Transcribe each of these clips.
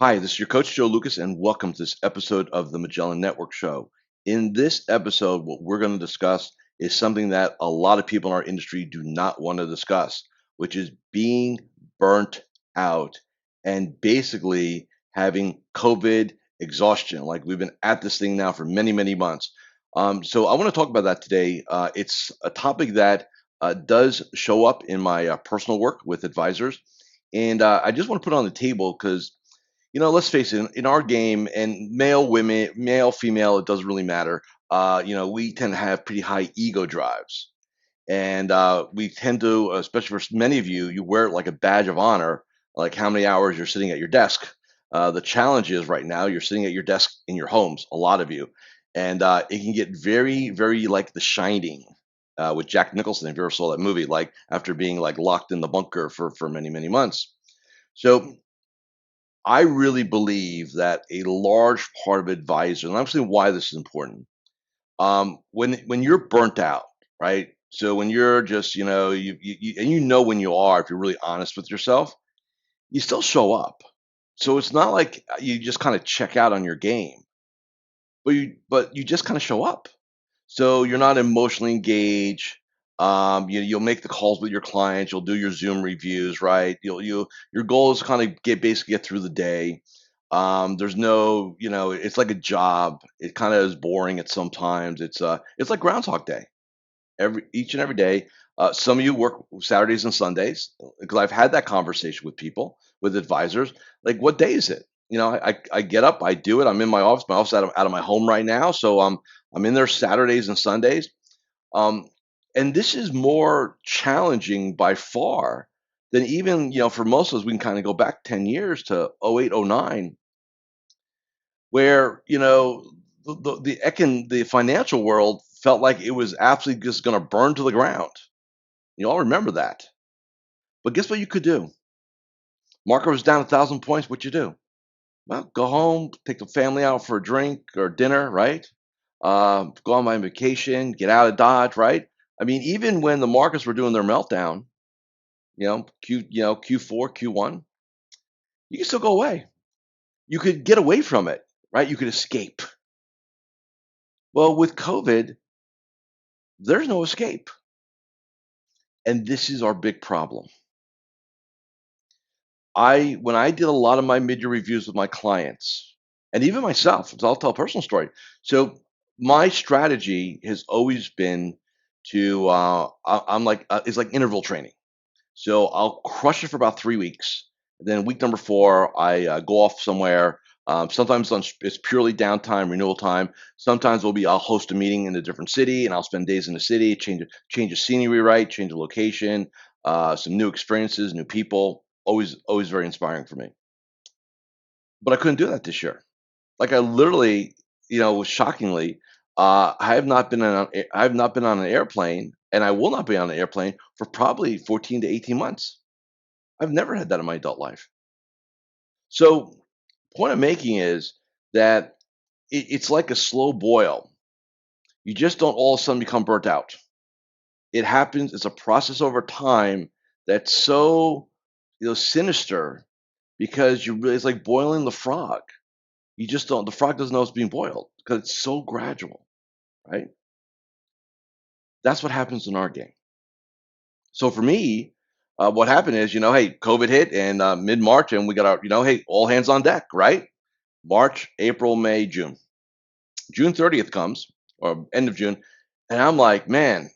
Hi, this is your coach, Joe Lucas, and welcome to this episode of the Magellan Network Show. In this episode, what we're going to discuss is something that a lot of people in our industry do not want to discuss, which is being burnt out and basically having COVID exhaustion. Like we've been at this thing now for many, many months. So I want to talk about that today. It's a topic that does show up in my personal work with advisors. And I just want to put it on the table because let's face it, in our game, and male, women, male, female, it doesn't really matter. We tend to have pretty high ego drives. And we tend to, especially for many of you, you wear it like a badge of honor, like how many hours you're sitting at your desk. The challenge is right now, you're sitting at your desk in your homes, a lot of you. And it can get very, very like The Shining with Jack Nicholson, if you ever saw that movie, like after being like locked in the bunker for many, many months. So I really believe that a large part of advisor, and I'm saying why this is important. When you're burnt out, right? So when you're just, and you know when you are, if you're really honest with yourself, you still show up. So it's not like you just kind of check out on your game, but you just kind of show up. So you're not emotionally engaged. You'll make the calls with your clients. You'll do your Zoom reviews, right? Your goal is to kind of basically get through the day. There's no, it's like a job. It kind of is boring at sometimes. It's like Groundhog Day each and every day. Some of you work Saturdays and Sundays because I've had that conversation with people, with advisors. Like, what day is it? I get up, I do it. I'm in my office. My office out of my home right now, so I'm in there Saturdays and Sundays. Um, and this is more challenging by far than even for most of us. We can kind of go back 10 years to 08, 09, where the financial world felt like it was absolutely just going to burn to the ground. You all remember that. But guess what you could do? Market was down 1,000 points. What you do? Well, go home, take the family out for a drink or dinner, right? Go on my vacation, get out of Dodge, right? I mean, even when the markets were doing their meltdown, Q4, Q1, you can still go away. You could get away from it, right? You could escape. Well, with COVID, there's no escape. And this is our big problem. When I did a lot of my mid-year reviews with my clients, and even myself, so I'll tell a personal story. So my strategy has always been to I'm like it's like interval training. So I'll crush it for about 3 weeks. Then week number four, I go off somewhere. Sometimes it's purely downtime, renewal time. Sometimes I'll host a meeting in a different city, and I'll spend days in the city, change the scenery, right, change the location, some new experiences, new people. Always very inspiring for me. But I couldn't do that this year. Like I literally, shockingly, I have not been on an airplane, and I will not be on an airplane for probably 14 to 18 months. I've never had that in my adult life. So, point I'm making is that it's like a slow boil. You just don't all of a sudden become burnt out. It happens. It's a process over time that's so sinister because it's like boiling the frog. You just don't. The frog doesn't know it's being boiled because it's so gradual, right? That's what happens in our game. So for me, what happened is, hey, COVID hit and mid March, and we got our, hey, all hands on deck, right? March, April, May, June. June 30th comes, or end of June, and I'm like, man,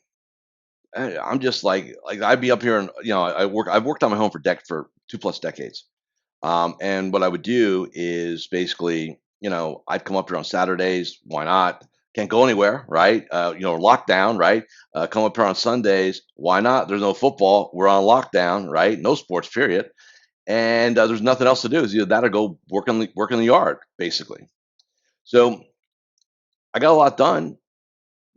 I'm just like I'd be up here, and I've worked on my home for 2 plus decades. And what I would do is basically, I'd come up here on Saturdays. Why not? Can't go anywhere, right? Lockdown, right? Come up here on Sundays. Why not? There's no football. We're on lockdown, right? No sports, period. And there's nothing else to do. Is either that or go work in the yard, basically. So I got a lot done,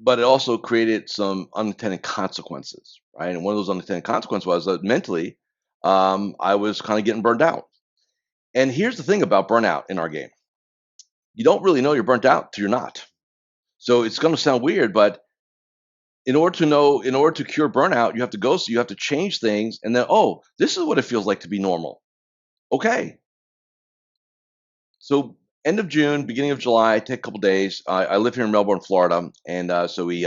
but it also created some unintended consequences, right? And one of those unintended consequences was that mentally, I was kind of getting burned out. And here's the thing about burnout in our game: you don't really know you're burnt out till you're not. So it's going to sound weird, but in order to cure burnout, you have to change things, and then, oh, this is what it feels like to be normal. Okay, So end of June, beginning of July, take a couple days. I live here in Melbourne, Florida, and so we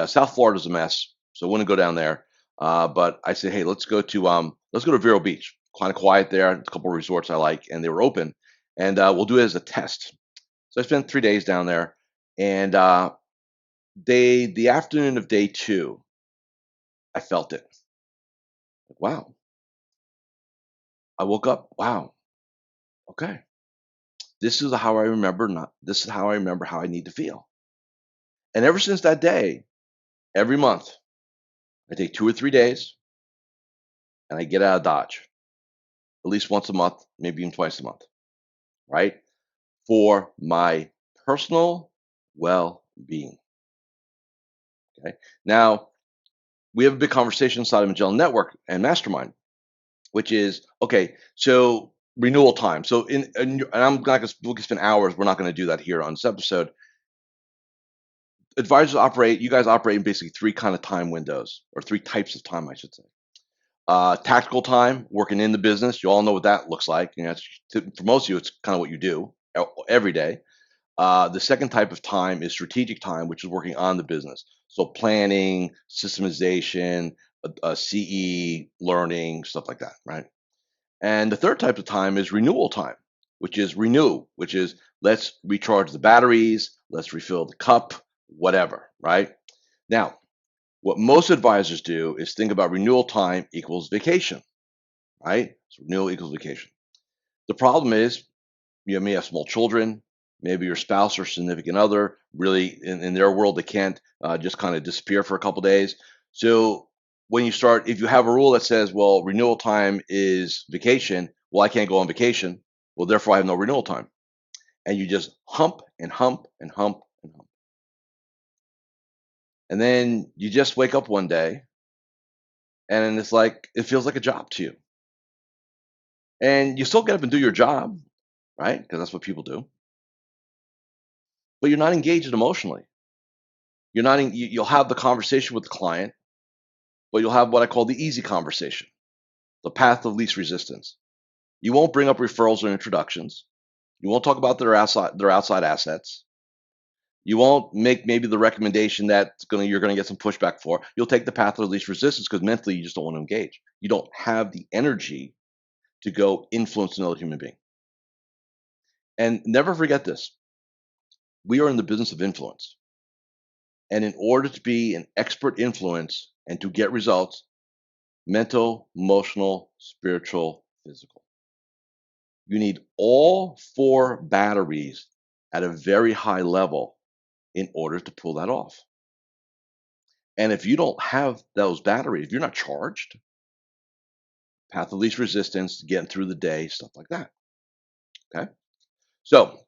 South Florida's a mess, so I wouldn't go down there. But I said, hey, let's go to Vero Beach. Kind of quiet there. A couple of resorts I like, and they were open, and we'll do it as a test. So I spent 3 days down there, and the afternoon of day two, I felt it. Wow. I woke up. Wow. Okay. This is how I remember not. This is how I remember how I need to feel. And ever since that day, every month, I take 2 or 3 days and I get out of Dodge, at least once a month, maybe even twice a month, right? For my personal well-being. Okay. Now, we have a big conversation inside of Magellan Network and Mastermind, which is okay. So renewal time. So and I'm not going to we can spend hours. We're not going to do that here on this episode. Advisors operate. You guys operate in basically three kind of time windows, or three types of time, I should say. Tactical time, working in the business. You all know what that looks like. For most of you, it's kind of what you do every day. The second type of time is strategic time, which is working on the business. So planning, systemization, CE, learning, stuff like that, right? And the third type of time is renewal time, which is let's recharge the batteries, let's refill the cup, whatever, right? Now, what most advisors do is think about renewal time equals vacation, right? So renewal equals vacation. The problem is you may have small children, maybe your spouse or significant other really in their world they can't just kind of disappear for a couple days. So when you start, if you have a rule that says, well, renewal time is vacation, well, I can't go on vacation, well, therefore I have no renewal time, and you just hump and hump and hump and hump, and then you just wake up one day and it's like it feels like a job to you, and you still get up and do your job, right? Because that's what people do, but you're not engaged emotionally. You're not in, you'll have the conversation with the client, but you'll have what I call the easy conversation, the path of least resistance. You won't bring up referrals or introductions. You won't talk about their outside assets. You won't make maybe the recommendation that you're gonna get some pushback for. You'll take the path of least resistance because mentally you just don't want to engage. You don't have the energy to go influence another human being. And never forget this: we are in the business of influence. And in order to be an expert influence and to get results, mental, emotional, spiritual, physical. You need all four batteries at a very high level in order to pull that off. And if you don't have those batteries, if you're not charged, path of least resistance, getting through the day, stuff like that. Okay. So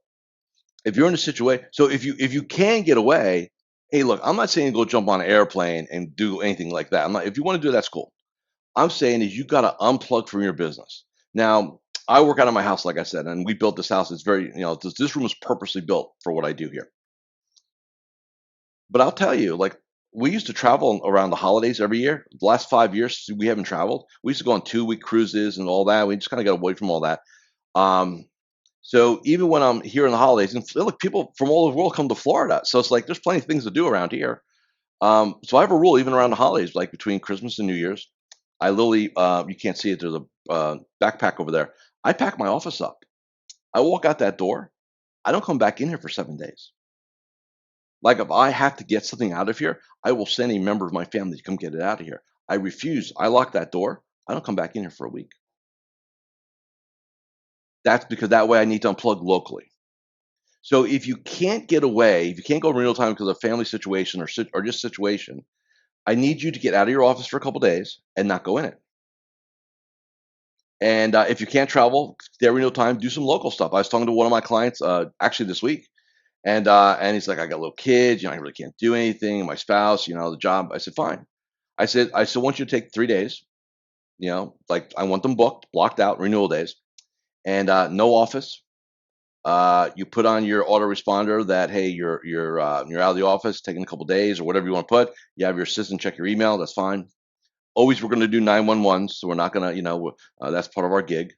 if you're in a situation, so if you can get away, hey, look, I'm not saying go jump on an airplane and do anything like that. I'm not, if you want to do that, that's cool. I'm saying is you got to unplug from your business. Now, I work out of my house, like I said, and we built this house. It's very, this room is purposely built for what I do here. But I'll tell you, like, we used to travel around the holidays every year. The last 5 years, we haven't traveled. We used to go on 2-week cruises and all that. We just kind of got away from all that. Um, so even when I'm here in the holidays, and look, people from all over the world come to Florida. So it's like there's plenty of things to do around here. So I have a rule even around the holidays, like between Christmas and New Year's. I literally, you can't see it. There's a backpack over there. I pack my office up. I walk out that door. I don't come back in here for 7 days. Like if I have to get something out of here, I will send a member of my family to come get it out of here. I refuse. I lock that door. I don't come back in here for a week. That's because that way I need to unplug locally. So if you can't get away, if you can't go real time because of family situation or just situation, I need you to get out of your office for a couple days and not go in it. And if you can't travel, there no time, do some local stuff. I was talking to one of my clients actually this week, and he's like, I got little kids, I really can't do anything. My spouse, the job. I said, fine. I still want you to take 3 days. Like I want them booked, blocked out, renewal days, and no office. You put on your autoresponder that hey, you're out of the office, taking a couple days or whatever you want to put. You have your assistant check your email. That's fine. Always, we're going to do 911, so we're not going to, that's part of our gig.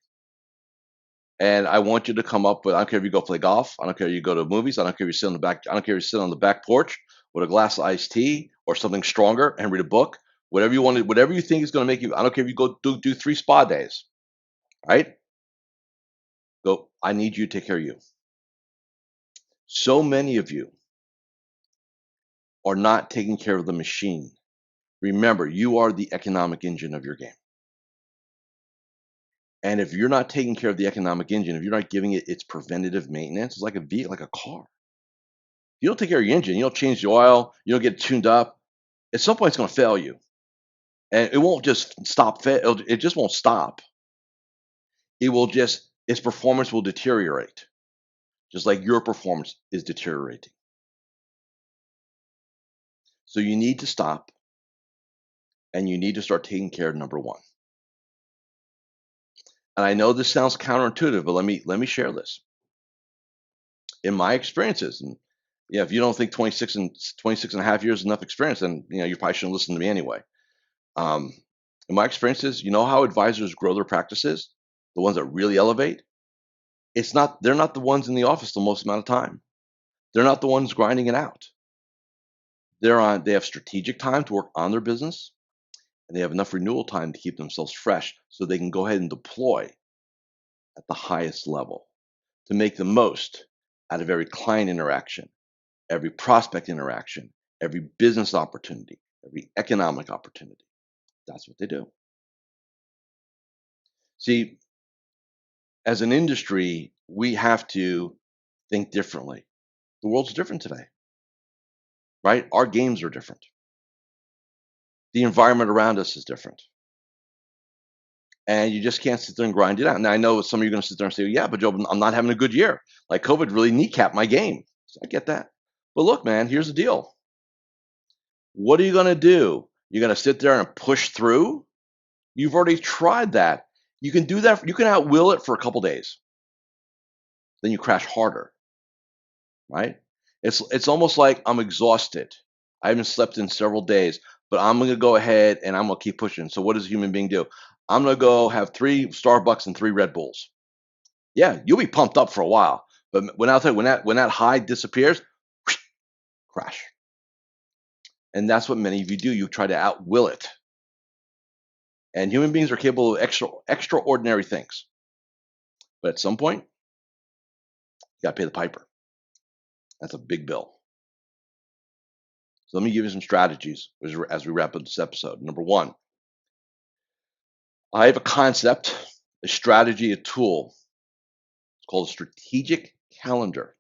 And I want you to come up with, I don't care if you go play golf, I don't care if you go to movies, I don't care if you sit on the back, I don't care if you sit on the back porch with a glass of iced tea or something stronger and read a book, whatever you want to, whatever you think is going to make you, I don't care if you go do 3 spa days, right? Go, I need you to take care of you. So many of you are not taking care of the machine. Remember, you are the economic engine of your game. And if you're not taking care of the economic engine, if you're not giving it its preventative maintenance, it's like a vehicle, like a car. You don't take care of your engine, you don't change the oil, you don't get it tuned up, at some point it's going to fail you. And it won't just stop, it just won't stop. It will just, its performance will deteriorate, just like your performance is deteriorating. So you need to stop and you need to start taking care of number one. And I know this sounds counterintuitive, but let me share this. In my experiences, and yeah, if you don't think 26 and a half years is enough experience, then you probably shouldn't listen to me anyway. Um, in my experiences, you know how advisors grow their practices? The ones that really elevate? They're not the ones in the office the most amount of time. They're not the ones grinding it out. They have strategic time to work on their business, and they have enough renewal time to keep themselves fresh so they can go ahead and deploy at the highest level to make the most out of every client interaction, every prospect interaction, every business opportunity, every economic opportunity. That's what they do. See, as an industry, we have to think differently. The world's different today, right? Our games are different. The environment around us is different. And you just can't sit there and grind it out. Now, I know some of you are going to sit there and say, yeah, but Joe, I'm not having a good year. Like COVID really kneecapped my game. So I get that. But look, man, here's the deal. What are you going to do? You're going to sit there and push through? You've already tried that. You can do that. You can outwill it for a couple days. Then you crash harder, right? It's almost like I'm exhausted. I haven't slept in several days, but I'm going to go ahead and I'm going to keep pushing. So what does a human being do? I'm going to go have 3 Starbucks and 3 Red Bulls. Yeah, you'll be pumped up for a while, but I'll tell you, when that high disappears, whoosh, crash. And that's what many of you do. You try to outwill it. And human beings are capable of extraordinary things. But at some point, you got to pay the piper. That's a big bill. So let me give you some strategies as we wrap up this episode. Number one, I have a concept, a strategy, a tool. It's called a strategic calendar.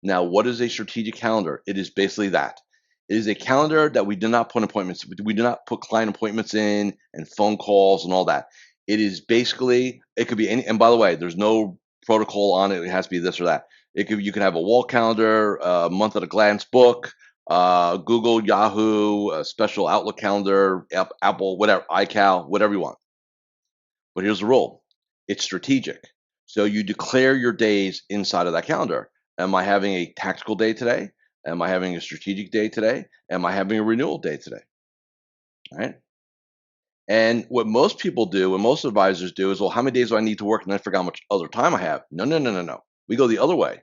Now, what is a strategic calendar? It is basically that. It is a calendar that we do not put appointments. We do not put client appointments in and phone calls and all that. It is basically, it could be any, and by the way, there's no protocol on it. It has to be this or that. You can have a wall calendar, a month at a glance book, Google, Yahoo, a special Outlook calendar, Apple, whatever, iCal, whatever you want. But here's the rule. It's strategic. So you declare your days inside of that calendar. Am I having a tactical day today? Am I having a strategic day today? Am I having a renewal day today? All right. And what most people do, what most advisors do is, well, how many days do I need to work? And I forgot how much other time I have. No, no, no, no, no. We go the other way.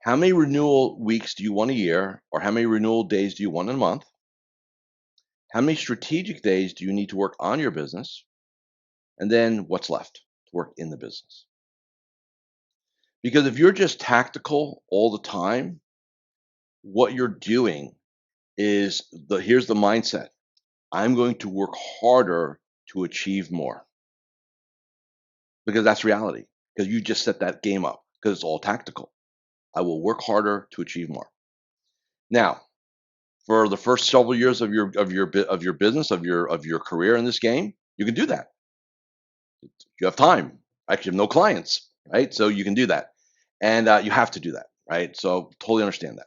How many renewal weeks do you want a year? Or how many renewal days do you want in a month? How many strategic days do you need to work on your business? And then what's left to work in the business? Because if you're just tactical all the time, what you're doing is here's the mindset. I'm going to work harder to achieve more. Because that's reality. Because you just set that game up because it's all tactical. I will work harder to achieve more. Now, for the first several years of your business, of your career in this game, you can do that. You have time. Actually, you have no clients, right? So you can do that, and you have to do that, right? So totally understand that.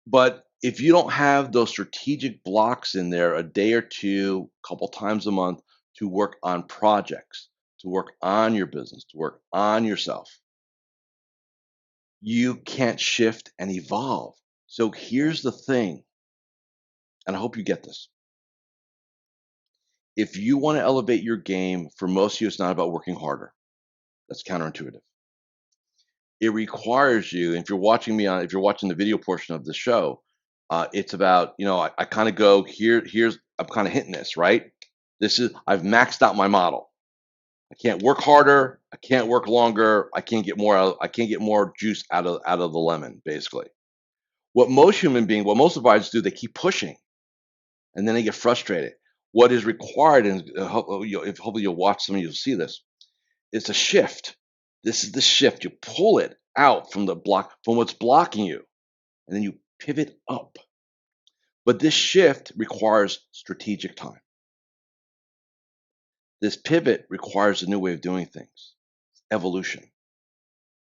But if you don't have those strategic blocks in there, a day or two, a couple times a month to work on projects, to work on your business, to work on yourself, you can't shift and evolve. So here's the thing, and I hope you get this. If you want to elevate your game, for most of you, it's not about working harder. That's counterintuitive. It requires you, if you're watching the video portion of the show, it's about, I kind of go I'm kind of hitting this, right? I've maxed out my model. I can't work harder. I can't work longer. I can't get more juice out of the lemon, basically. What most advisors do, they keep pushing, and then they get frustrated. What is required, and hopefully you'll watch some of you'll see this, it's a shift. This is the shift. You pull it out from what's blocking you, and then you pivot up. But this shift requires strategic time. This pivot requires a new way of doing things, evolution.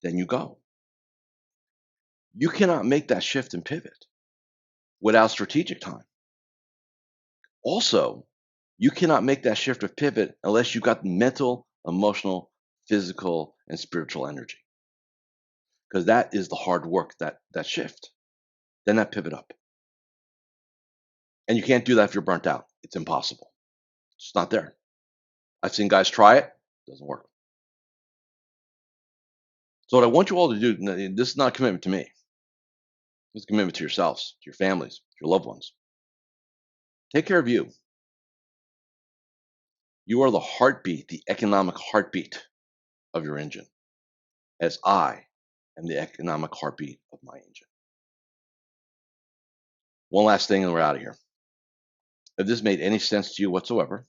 Then you go. You cannot make that shift and pivot without strategic time. Also, you cannot make that shift or pivot unless you've got mental, emotional, physical, and spiritual energy. Because that is the hard work, that shift. Then that pivot up. And you can't do that if you're burnt out. It's impossible. It's not there. I've seen guys try it. It doesn't work. So what I want you all to do, this is not a commitment to me. It's a commitment to yourselves, to your families, to your loved ones. Take care of you. You are the heartbeat, the economic heartbeat of your engine, as I am the economic heartbeat of my engine. One last thing and we're out of here. If this made any sense to you whatsoever,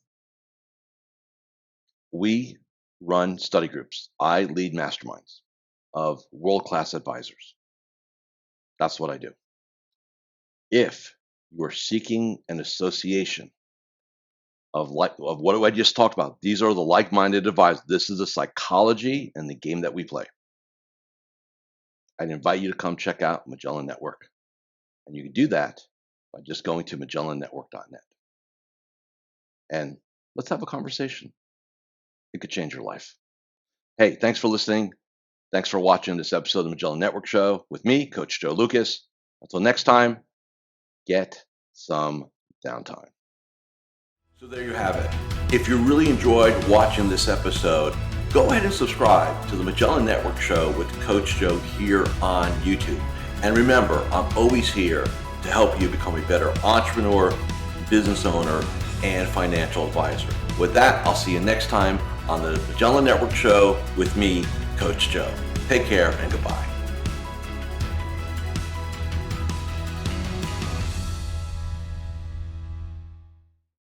we run study groups. I lead masterminds of world-class advisors. That's what I do. If you are seeking an association of what I just talked about, these are the like-minded advisors. This is the psychology and the game that we play. I'd invite you to come check out Magellan Network. And you can do that by just going to magellannetwork.net. And let's have a conversation. It could change your life. Hey, thanks for listening. Thanks for watching this episode of the Magellan Network Show with me, Coach Joe Lukacs. Until next time, get some downtime. So there you have it. If you really enjoyed watching this episode, go ahead and subscribe to the Magellan Network Show with Coach Joe here on YouTube. And remember, I'm always here to help you become a better entrepreneur, business owner, and financial advisor. With that, I'll see you next time on the Magellan Network Show with me, Coach Joe. Take care and goodbye.